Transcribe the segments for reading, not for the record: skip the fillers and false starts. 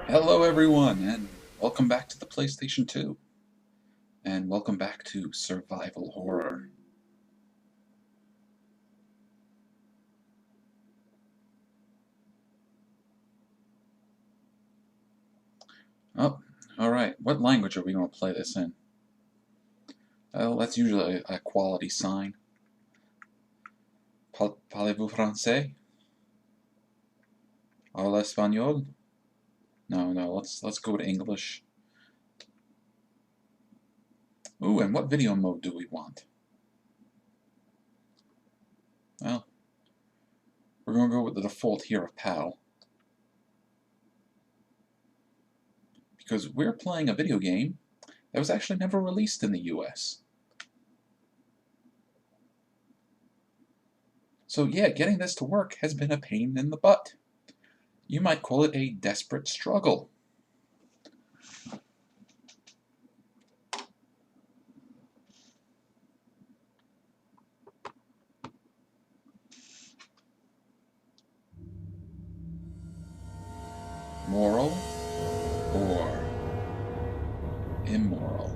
Hello everyone, and welcome back to the PlayStation 2. And welcome back to Survival Horror. Oh, alright. What language are we going to play this in? Well, that's usually a quality sign. Parlez-vous français? Habla español? No, let's go to English. Ooh, and what video mode do we want? Well, we're going to go with the default here of PAL. Because we're playing a video game that was actually never released in the US. So yeah, getting this to work has been a pain in the butt. You might call it a desperate struggle. Moral or immoral?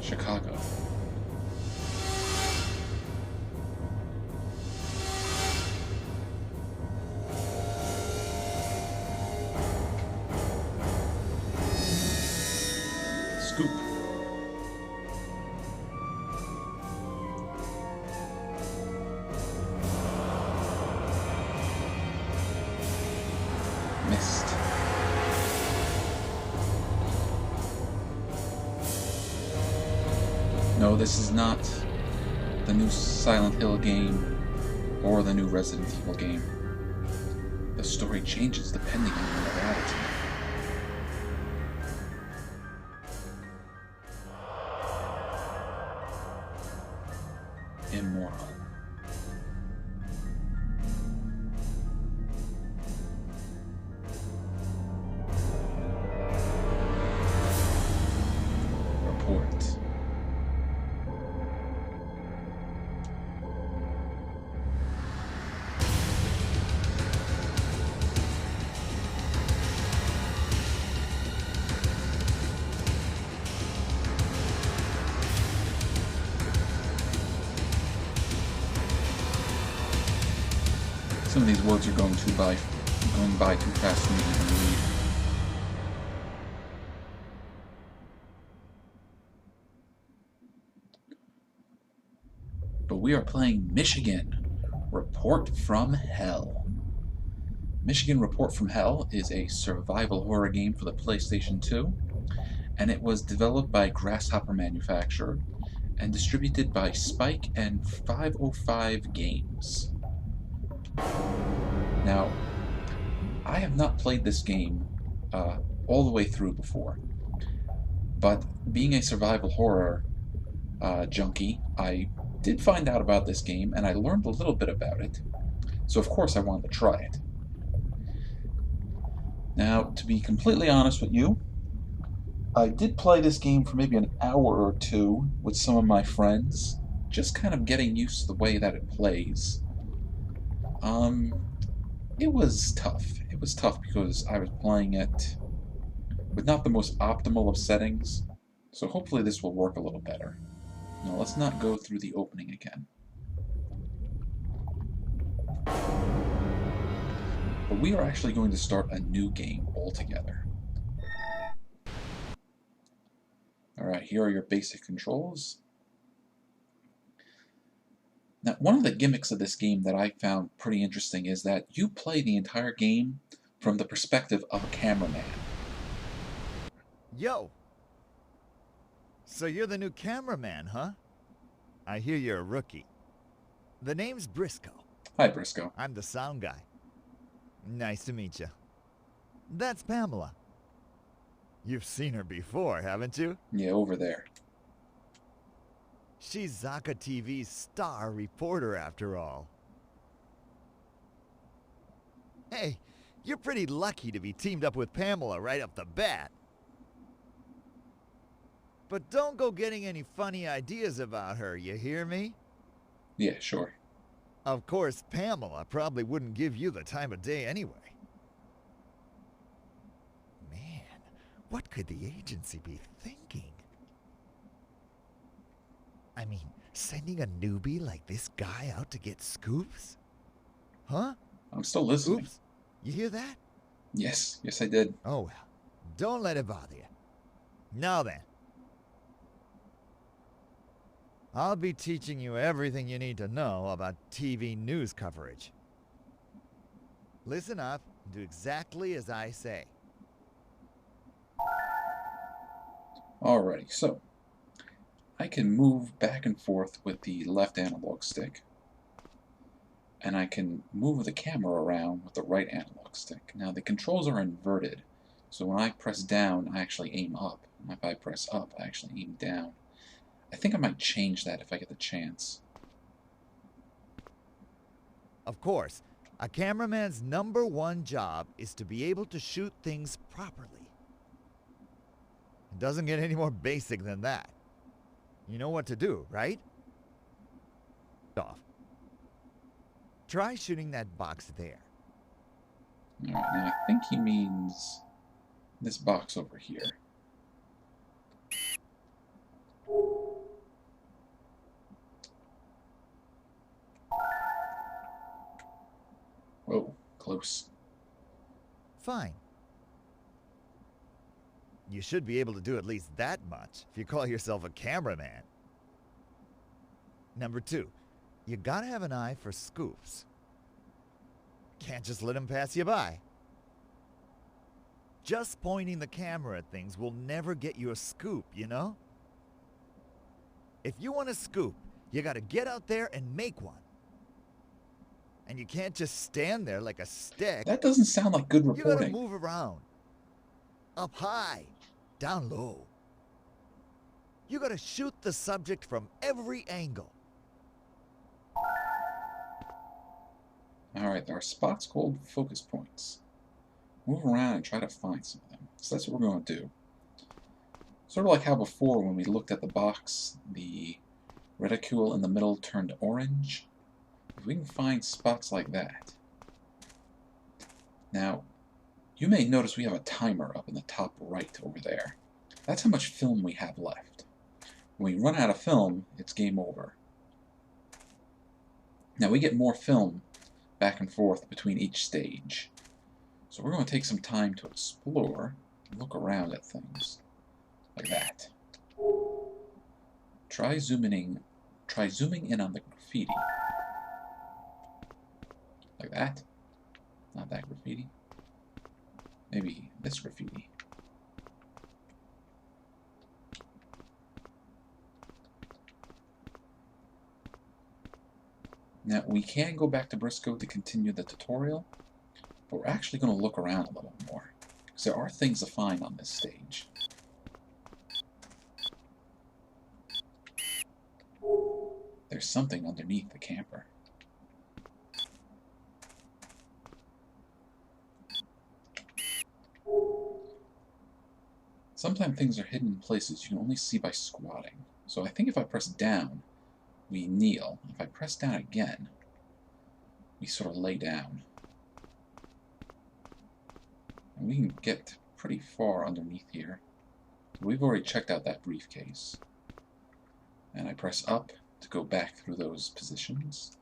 Chicago. Scoop. Missed. No, this is not the new Silent Hill game or the new Resident Evil game. The story changes depending on your attitude. Immoral. Report. Some of these words are going by too fast for me to even read. But we are playing Michigan Report from Hell. Michigan Report from Hell is a survival horror game for the PlayStation 2, and it was developed by Grasshopper Manufacture and distributed by Spike and 505 Games. Now, I have not played this game all the way through before, but being a survival horror junkie, I did find out about this game and I learned a little bit about it, so of course I wanted to try it. Now, to be completely honest with you, I did play this game for maybe an hour or two with some of my friends, just kind of getting used to the way that it plays. It was tough. It was tough because I was playing it with not the most optimal of settings, so hopefully this will work a little better. Now let's not go through the opening again. But we are actually going to start a new game altogether. Alright, here are your basic controls. Now, one of the gimmicks of this game that I found pretty interesting is that you play the entire game from the perspective of a cameraman. Yo! So you're the new cameraman, huh? I hear you're a rookie. The name's Brisco. Hi, Brisco. I'm the sound guy. Nice to meet you. That's Pamela. You've seen her before, haven't you? Yeah, over there. She's ZaKa TV's star reporter, after all. Hey, you're pretty lucky to be teamed up with Pamela right off the bat. But don't go getting any funny ideas about her, you hear me? Yeah, sure. Of course, Pamela probably wouldn't give you the time of day anyway. Man, what could the agency be thinking? I mean, sending a newbie like this guy out to get scoops? Huh? I'm still listening. Oops. You hear that? Yes, yes I did. Oh well. Don't let it bother you. Now then. I'll be teaching you everything you need to know about TV news coverage. Listen up and do exactly as I say. Alrighty, so I can move back and forth with the left analog stick, and I can move the camera around with the right analog stick. Now the controls are inverted, so when I press down I actually aim up, and if I press up I actually aim down. I think I might change that if I get the chance. Of course, a cameraman's #1 job is to be able to shoot things properly. It doesn't get any more basic than that. You know what to do, right? Off. Try shooting that box there. Alright, now I think he means this box over here. Whoa, close. Fine. You should be able to do at least that much if you call yourself a cameraman. #2, you gotta have an eye for scoops. Can't just let them pass you by. Just pointing the camera at things will never get you a scoop, you know? If you want a scoop, you gotta get out there and make one. And you can't just stand there like a stick. That doesn't sound like good You gotta reporting. move around. Up high, down low. You gotta shoot the subject from every angle. Alright, there are spots called focus points. Move around and try to find some of them. So that's what we're going to do. Sort of like how before when we looked at the box, the reticule in the middle turned orange. If we can find spots like that. Now, you may notice we have a timer up in the top right over there. That's how much film we have left. When we run out of film, it's game over. Now we get more film back and forth between each stage. So we're going to take some time to explore and look around at things. Like that. Try zooming in on the graffiti. Like that. Not that graffiti. Maybe this graffiti. Now, we can go back to Brisco to continue the tutorial, but we're actually going to look around a little more, because there are things to find on this stage. There's something underneath the camper. Sometimes things are hidden in places you can only see by squatting. So I think if I press down, we kneel. If I press down again, we sort of lay down. And we can get pretty far underneath here. We've already checked out that briefcase. And I press up to go back through those positions.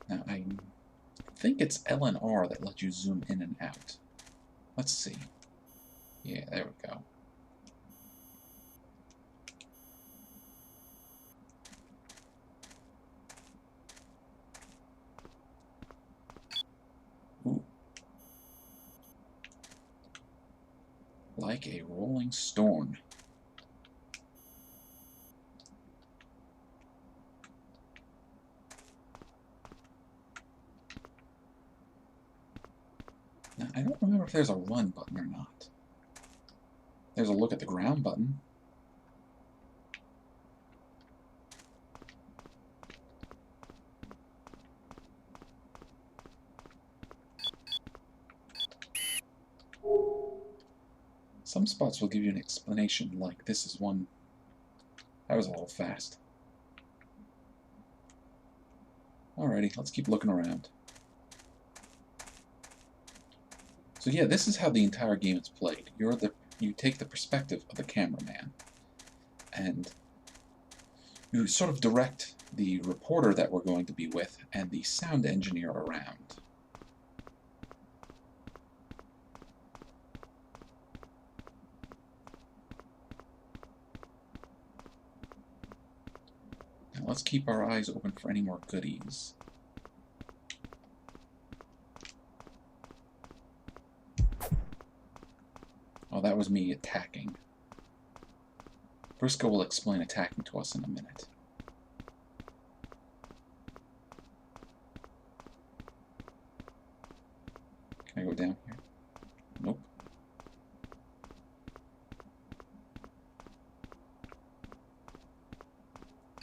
Now I think it's L and R that let you zoom in and out. Let's see. Yeah, there we go. Ooh. Like a rolling stone. Now, I don't remember if there's a run button or not. There's a look at the ground button. Some spots will give you an explanation, like this is one. That was a little fast. Alrighty, let's keep looking around. So yeah, this is how the entire game is played. You take the perspective of the cameraman, and you sort of direct the reporter that we're going to be with and the sound engineer around. Now let's keep our eyes open for any more goodies. Oh, that was me attacking. Brisco will explain attacking to us in a minute. Can I go down here? Nope.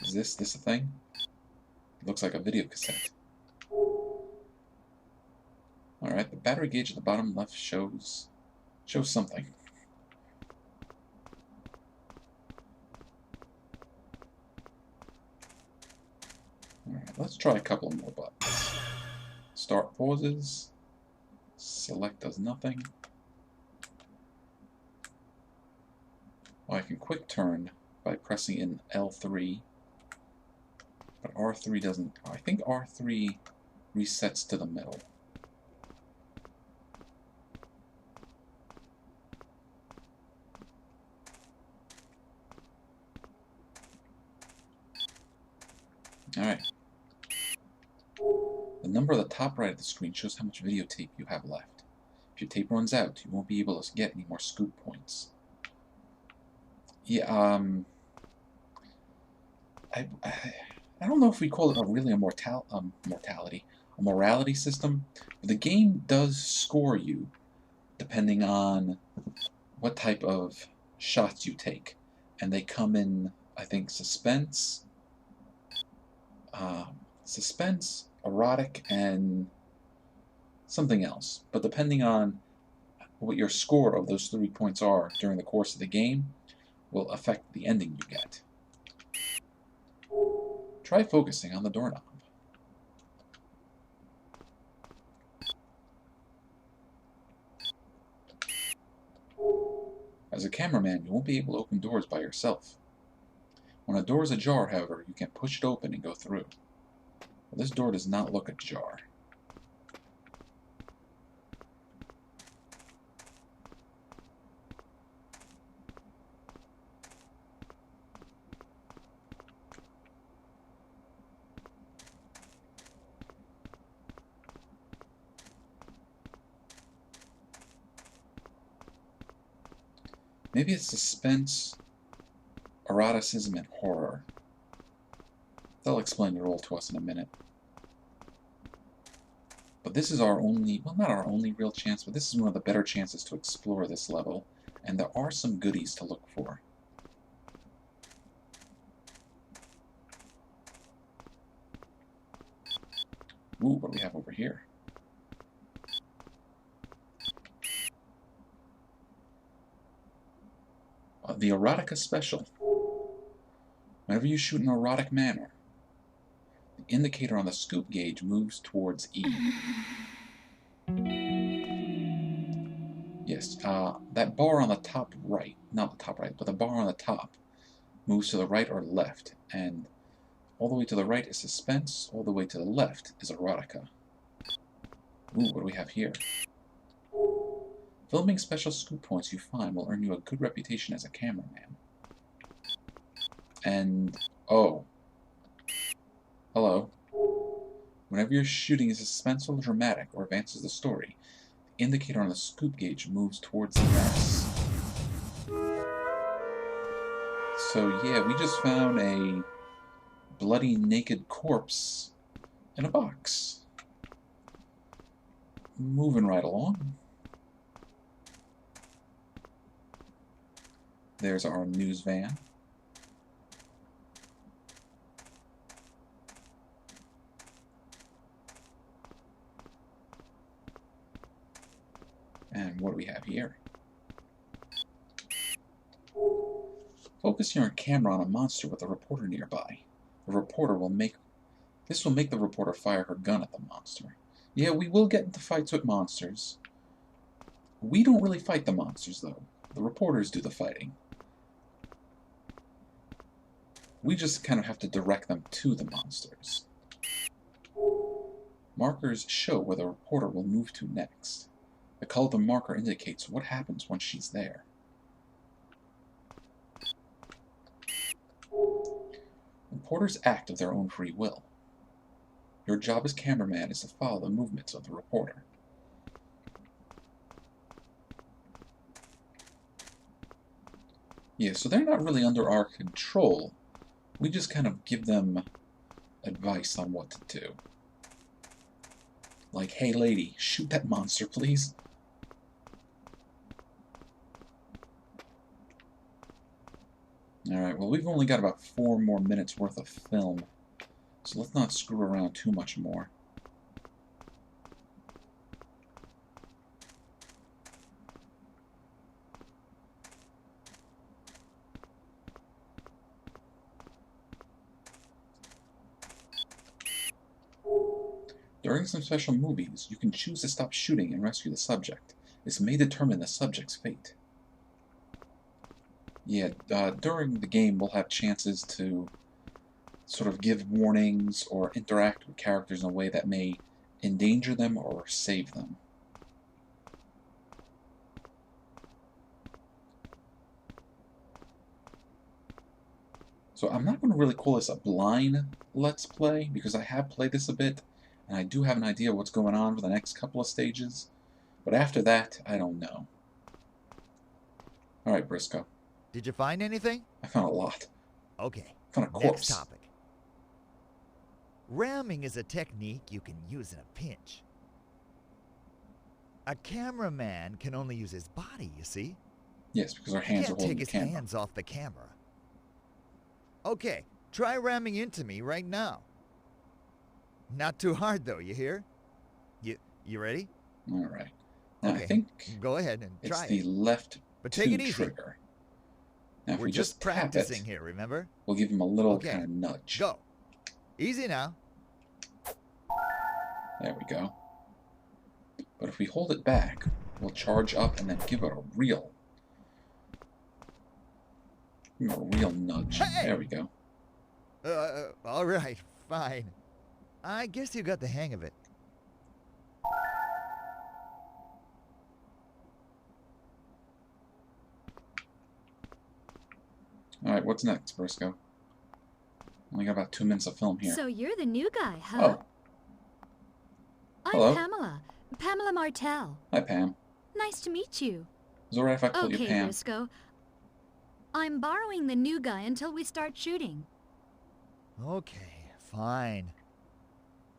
Is this a thing? It looks like a video cassette. Alright, the battery gauge at the bottom left shows something. Alright, let's try a couple more buttons. Start pauses. Select does nothing. Oh, I can quick turn by pressing in L3. But R3 doesn't. I think R3 resets to the middle. Alright. The number at the top right of the screen shows how much videotape you have left. If your tape runs out, you won't be able to get any more scoop points. Yeah, I don't know if we call it a morality system, but the game does score you depending on what type of shots you take. And they come in, I think, suspense, erotic, and something else. But depending on what your score of those 3 points are during the course of the game will affect the ending you get. Try focusing on the doorknob. As a cameraman, you won't be able to open doors by yourself. When a door is ajar, however, you can push it open and go through. Well, this door does not look ajar. Maybe it's suspense, eroticism, and horror. They'll explain it all to us in a minute. But this is our only, well, not our only real chance, but this is one of the better chances to explore this level, and there are some goodies to look for. Ooh, what do we have over here? The Erotica Special. Whenever you shoot in an erotic manner, the indicator on the scoop gauge moves towards E. Yes, that bar on the top right, not the top right, but the bar on the top moves to the right or left, and all the way to the right is suspense, all the way to the left is erotica. Ooh, what do we have here? Filming special scoop points you find will earn you a good reputation as a cameraman. And, oh. Hello. Whenever you're shooting is suspenseful, dramatic, or advances the story, the indicator on the scoop gauge moves towards the S. So yeah, we just found a bloody naked corpse in a box. Moving right along. There's our news van. And what do we have here? Focus your camera on a monster with a reporter nearby. This will make the reporter fire her gun at the monster. Yeah, we will get into fights with monsters. We don't really fight the monsters, though. The reporters do the fighting. We just kind of have to direct them to the monsters. Markers show where the reporter will move to next. The color of the marker indicates what happens once she's there. Reporters act of their own free will. Your job as cameraman is to follow the movements of the reporter. Yeah, so they're not really under our control. We just kind of give them advice on what to do. Like, hey lady, shoot that monster, please. Alright, well we've only got about 4 more minutes worth of film, so let's not screw around too much more. During some special movies, you can choose to stop shooting and rescue the subject. This may determine the subject's fate. Yeah, during the game we'll have chances to sort of give warnings or interact with characters in a way that may endanger them or save them. So I'm not going to really call this a blind Let's Play, because I have played this a bit, and I do have an idea what's going on for the next couple of stages. But after that, I don't know. Alright, Brisco. Did you find anything? I found a lot. Okay. I found a corpse. Next topic. Ramming is a technique you can use in a pinch. A cameraman can only use his body, you see? Yes, because our hands are holding the camera. He can't take his hands off the camera. Okay, try ramming into me right now. Not too hard though, you hear? You ready? Alright. Now okay. I think go ahead and try it's the left but take it easy. trigger. Now if We're we just tap practicing it, here, remember? we'll give him a little Okay. kind of nudge. Go. Easy now. There we go. But if we hold it back, we'll charge up and then give it a real nudge. Hey! There we go. All right, fine. I guess you got the hang of it. Alright, what's next, Brisco? Only got about 2 minutes of film here. So you're the new guy, huh? Oh. I'm Hello. Pamela Martel. Hi, Pam. Nice to meet you. Is it alright if I call you Okay, Pam? Brisco. I'm borrowing the new guy until we start shooting. Okay, fine.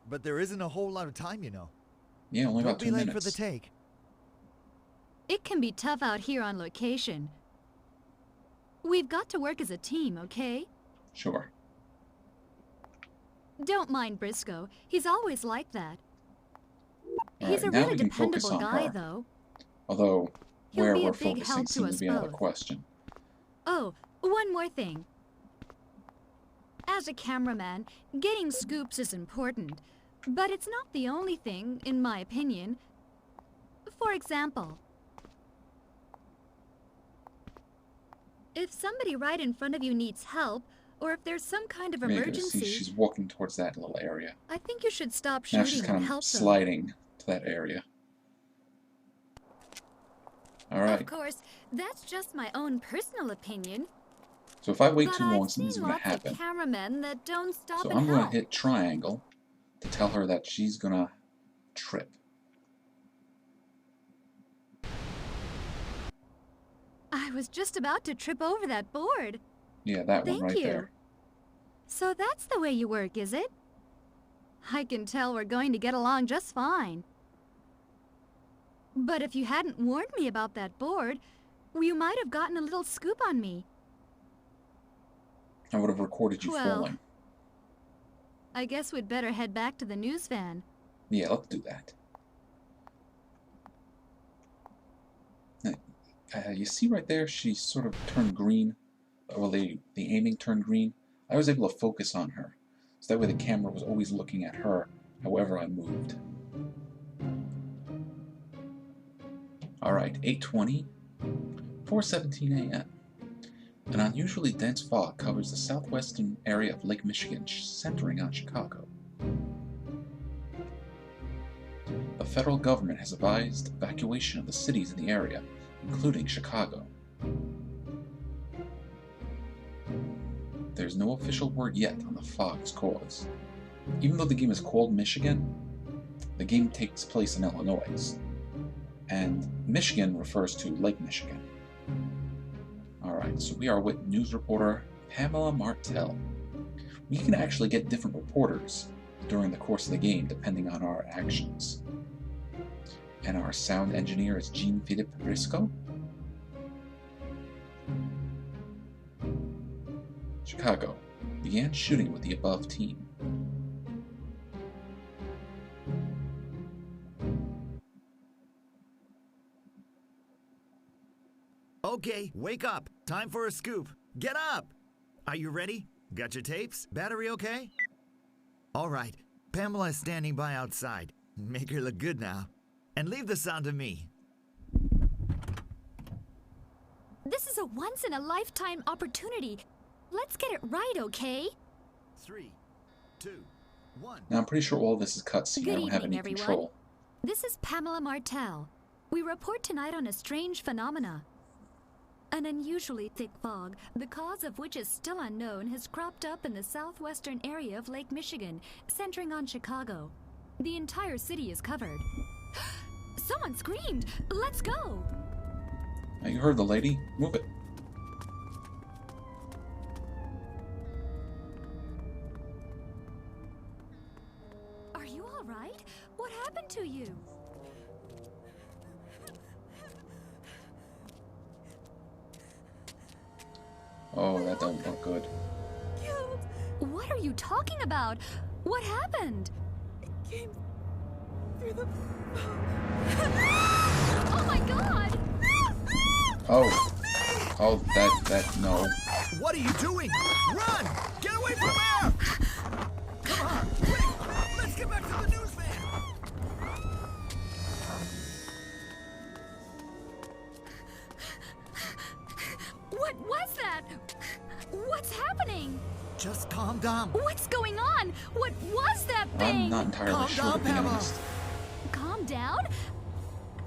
But there isn't a whole lot of time, you know. Yeah, only about 2 Don't be late minutes. for the take. It can be tough out here on location. We've got to work as a team, okay? Sure. Don't mind Brisco. He's always like that. Alright, He's a now really we can focus dependable on guy, her. though. Although, He'll where be we're a big focusing help to seems us to be another both. question. Oh, one more thing. As a cameraman, getting scoops is important, but it's not the only thing, in my opinion. For example, if somebody right in front of you needs help, or if there's some kind of Yeah, you emergency, see she's walking towards that little area. I think you should stop Now shooting she's and kind help of them. sliding to that area. Alright, Of course, that's just my own personal opinion. so if I wait But too long, I've something's seen going to lots of happen. cameramen that don't stop So and I'm going help. to hit triangle to tell her that she's going to trip. I was just about to trip over that board. Yeah, that Thank one right you. there. So that's the way you work, is it? I can tell we're going to get along just fine. But if you hadn't warned me about that board, you might have gotten a little scoop on me. I would have recorded you Well, falling. I guess we'd better head back to the news van. Yeah, let's do that. You see right there, she sort of turned green. well, the aiming turned green, I was able to focus on her. So that way the camera was always looking at her, however I moved. Alright, 8:20, 4:17 a.m. An unusually dense fog covers the southwestern area of Lake Michigan, centering on Chicago. The federal government has advised evacuation of the cities in the area, including Chicago. There's no official word yet on the fog's cause. Even though the game is called Michigan, the game takes place in Illinois, and Michigan refers to Lake Michigan. Alright, so we are with news reporter Pamela Martel. We can actually get different reporters during the course of the game depending on our actions. And our sound engineer is Jean-Phillppe Brisco. Chicago began shooting with the above team. Okay, wake up. Time for a scoop. Get up! Are you ready? Got your tapes? Battery okay? All right, Pamela is standing by outside. Make her look good now. And leave the sound to me. This is a once-in-a-lifetime opportunity. Let's get it right, okay? 3, 2, 1. Now I'm pretty sure all this is cutscene. Good I don't have evening, any everyone. control. This is Pamela Martel. We report tonight on a strange phenomena. An unusually thick fog, the cause of which is still unknown, has cropped up in the southwestern area of Lake Michigan, centering on Chicago. The entire city is covered. Someone screamed! Let's go! Now you heard the lady. Move it. Are you all right? What happened to you? Oh, that don't look good. What are you talking about? What happened? It came through the... Oh my god! Oh, that, no. What are you doing? Run! Get away from there! Come on, quick! Let's get back to the news van! What was that? What's happening? Just calm down. What's going on? What was that thing? I'm not entirely Calm sure, down, to be Pamela. honest. Calm down?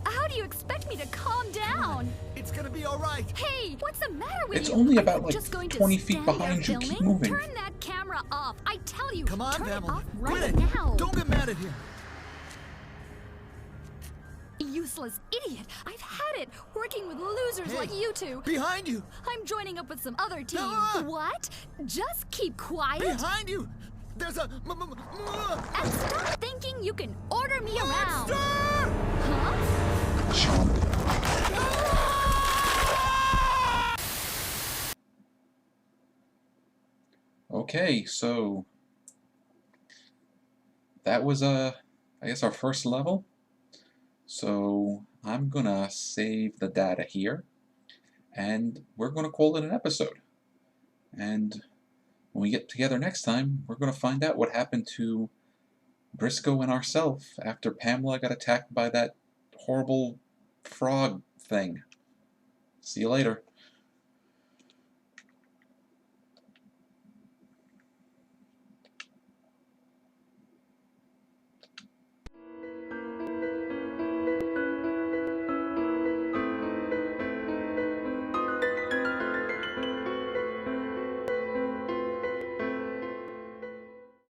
How do you expect me to calm down? It's gonna be all right. Hey, what's the matter with It's you? only Are about, you like, just going to 20 feet stand there behind you. Keep filming? moving. Turn that camera off. I tell you, Come on, turn it Pamela. off Quit right it. now. Don't get mad at him. Useless idiot. I've had it working with losers Hey, like you two. Behind you! I'm joining up with some other team. Ah! What? Just keep quiet Behind you! There's a and stop thinking you can order me around. monster! Huh? Chomp. Okay, so that was I guess our first level. So I'm gonna save the data here, and we're gonna call it an episode. And when we get together next time, we're gonna find out what happened to Brisco and ourselves after Pamela got attacked by that horrible frog thing. See you later.